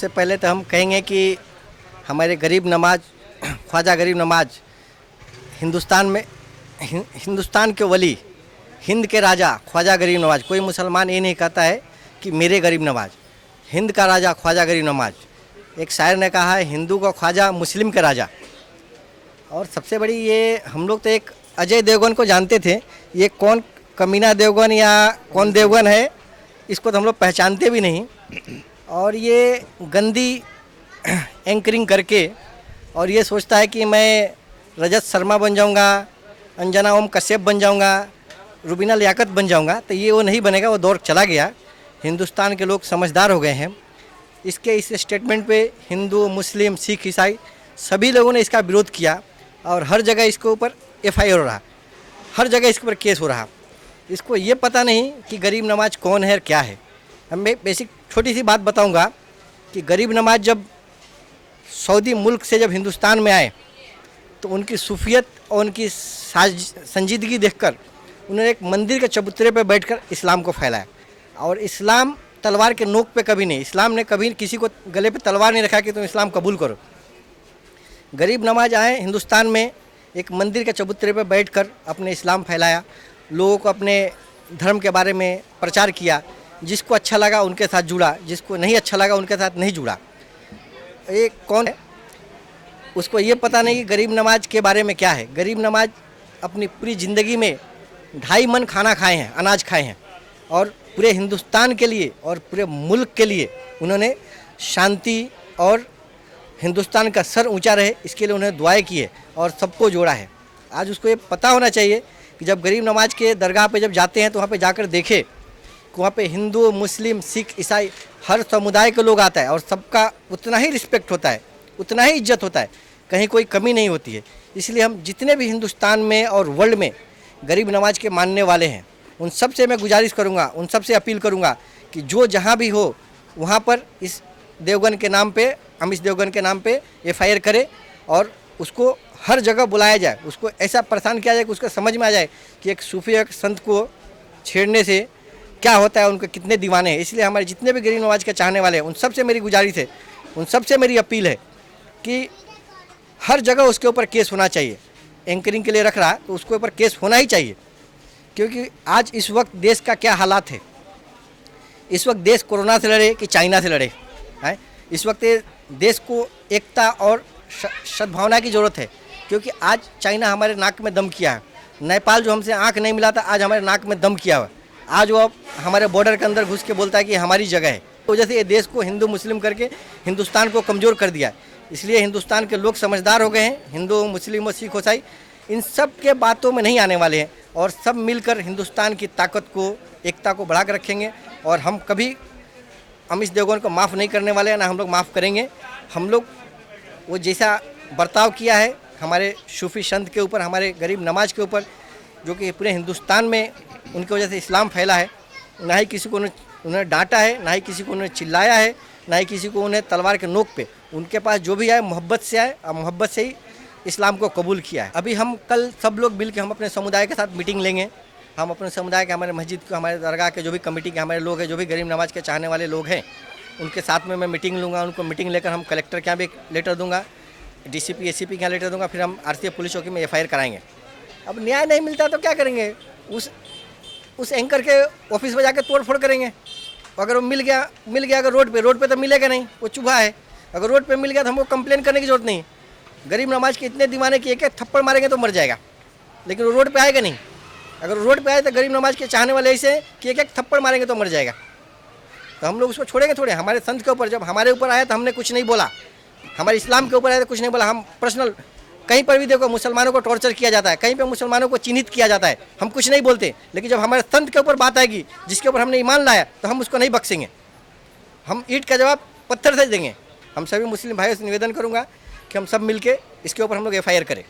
सबसे पहले तो हम कहेंगे कि हमारे गरीब नवाज ख्वाजा गरीब नवाज हिंदुस्तान में हिंदुस्तान के वली, हिंद के राजा ख्वाजा गरीब नवाज। कोई मुसलमान ये नहीं कहता है कि मेरे गरीब नवाज, हिंद का राजा ख्वाजा गरीब नवाज। एक शायर ने कहा है हिंदू का ख्वाजा मुस्लिम के राजा। और सबसे बड़ी ये, हम लोग तो एक अजय देवगन को जानते थे, ये कौन कमीना देवगन या कौन देवगन है इसको तो हम लोग पहचानते भी नहीं। और ये गंदी एंकरिंग करके और ये सोचता है कि मैं रजत शर्मा बन जाऊंगा, अंजना ओम कश्यप बन जाऊंगा, रुबीना लियाकत बन जाऊंगा। तो ये वो नहीं बनेगा, वो दौर चला गया। हिंदुस्तान के लोग समझदार हो गए हैं। इसके इस स्टेटमेंट पे हिंदू, मुस्लिम, सिख, ईसाई सभी लोगों ने इसका विरोध किया और हर जगह इसके ऊपर FIR हो रहा, हर जगह इसके ऊपर केस हो रहा। इसको ये पता नहीं कि गरीब नवाज कौन है और क्या है। अब मैं बेसिक छोटी सी बात बताऊंगा कि गरीब नवाज जब सऊदी मुल्क से जब हिंदुस्तान में आए तो उनकी सूफियत और उनकी संजीदगी देखकर उन्होंने एक मंदिर के चबूतरे पर बैठकर इस्लाम को फैलाया। और इस्लाम तलवार के नोक पे कभी नहीं, इस्लाम ने कभी किसी को गले पे तलवार नहीं रखा कि तुम इस्लाम कबूल करो। गरीब नवाज आए हिंदुस्तान में, एक मंदिर के चबूतरे पर बैठकर अपने इस्लाम फैलाया, लोगों को अपने धर्म के बारे में प्रचार किया। जिसको अच्छा लगा उनके साथ जुड़ा, जिसको नहीं अच्छा लगा उनके साथ नहीं जुड़ा। ये कौन है उसको ये पता नहीं कि गरीब नवाज के बारे में क्या है। गरीब नवाज अपनी पूरी ज़िंदगी में 2.5 मन खाना खाए हैं, अनाज खाए हैं, और पूरे हिंदुस्तान के लिए और पूरे मुल्क के लिए उन्होंने शांति और हिंदुस्तान का सर ऊंचा रहे इसके लिए उन्होंने दुआएं की है और सबको जोड़ा है। आज उसको ये पता होना चाहिए कि जब गरीब नवाज के दरगाह पे जब जाते हैं तो वहाँ पे जाकर देखे कि वहाँ पे हिंदू, मुस्लिम, सिख, ईसाई हर समुदाय के लोग आता है और सबका उतना ही रिस्पेक्ट होता है, उतना ही इज्जत होता है, कहीं कोई कमी नहीं होती है। इसलिए हम जितने भी हिंदुस्तान में और वर्ल्ड में गरीब नवाज के मानने वाले हैं उन सब से मैं गुजारिश करूँगा, उन सब से अपील करूँगा कि जो जहाँ भी हो वहाँ पर इस देवगन के नाम पे, अमिश देवगन के नाम पे FIR करे और उसको हर जगह बुलाया जाए, उसको ऐसा परेशान किया जाए कि उसको समझ में आ जाए कि एक सूफी, एक संत को छेड़ने से क्या होता है, उनके कितने दीवाने हैं। इसलिए हमारे जितने भी गरीब नवाज के चाहने वाले हैं उन सब से मेरी गुजारिश है, उन सब से मेरी अपील है कि हर जगह उसके ऊपर केस होना चाहिए। एंकरिंग के लिए रख रहा तो उसके ऊपर केस होना ही चाहिए, क्योंकि आज इस वक्त देश का क्या हालात है। इस वक्त देश कोरोना से लड़े कि चाइना से लड़े है। इस वक्त देश को एकता और सद्भावना की ज़रूरत है, क्योंकि आज चाइना हमारे नाक में दम किया है। नेपाल जो हमसे आंख नहीं मिला था आज हमारे नाक में दम किया हुआ। आज वो हमारे बॉर्डर के अंदर घुस के बोलता है कि हमारी जगह है। तो वजह से ये देश को हिंदू मुस्लिम करके हिंदुस्तान को कमज़ोर कर दिया है। इसलिए हिंदुस्तान के लोग समझदार हो गए हैं, हिंदू, मुस्लिम और सिख, ईसाई इन सब के बातों में नहीं आने वाले हैं और सब मिलकर हिंदुस्तान की ताकत को, एकता को बढ़ा कर रखेंगे। और हम कभी अमिश देवगन को माफ़ नहीं करने वाले हैं, ना हम लोग माफ़ करेंगे। हम लोग वो जैसा बर्ताव किया है हमारे सूफी संत के ऊपर, हमारे गरीब नवाज के ऊपर, जो कि पूरे हिंदुस्तान में उनकी वजह से इस्लाम फैला है, ना ही किसी को उन्हें डांटा है, ना ही किसी को उन्हें चिल्लाया है, ना ही किसी को उन्हें तलवार के नोक पे। उनके पास जो भी आए मोहब्बत से आए और मोहब्बत से ही इस्लाम को कबूल किया है। अभी हम कल सब लोग मिल के हम अपने समुदाय के साथ मीटिंग लेंगे। हम अपने समुदाय के, हमारे मस्जिद के, हमारे दरगाह के जो भी कमेटी के हमारे लोग हैं, जो भी गरीब नवाज के चाहने वाले लोग हैं, उनके साथ में मैं मीटिंग लूँगा। उनको मीटिंग लेकर हम कलेक्टर के यहाँ भी एक लेटर दूँगा, DCP ACP के यहाँ लेटर दूँगा, फिर हम RCF पुलिस चौकी में FIR कराएंगे। अब न्याय नहीं मिलता तो क्या करेंगे, उस एंकर के ऑफिस में जाकर तोड़ फोड़ करेंगे। अगर वो मिल गया अगर रोड पे तो मिलेगा नहीं, वो चुभा है। अगर रोड पे मिल गया तो हमको कंप्लेन करने की जरूरत नहीं। गरीब नवाज के इतने दीवाने कि एक थप्पड़ मारेंगे तो मर जाएगा, लेकिन वो रोड पे आएगा नहीं। अगर रोड पे आए तो गरीब नवाज के चाहने वाले ऐसे कि एक थप्पड़ मारेंगे तो मर जाएगा। तो हम लोग उसको छोड़ेंगे थोड़े। हमारे संत के ऊपर जब हमारे ऊपर आया तो हमने कुछ नहीं बोला, हमारे इस्लाम के ऊपर आया तो कुछ नहीं बोला। हम पर्सनल कहीं पर भी देखो मुसलमानों को टॉर्चर किया जाता है, कहीं पर मुसलमानों को चिन्हित किया जाता है, हम कुछ नहीं बोलते। लेकिन जब हमारे संत के ऊपर बात आएगी, जिसके ऊपर हमने ईमान लाया, तो हम उसको नहीं बख्शेंगे। हम ईंट का जवाब पत्थर से देंगे। हम सभी मुस्लिम भाइयों से निवेदन करूंगा कि हम सब मिलके इसके ऊपर हम लोग FIR करें।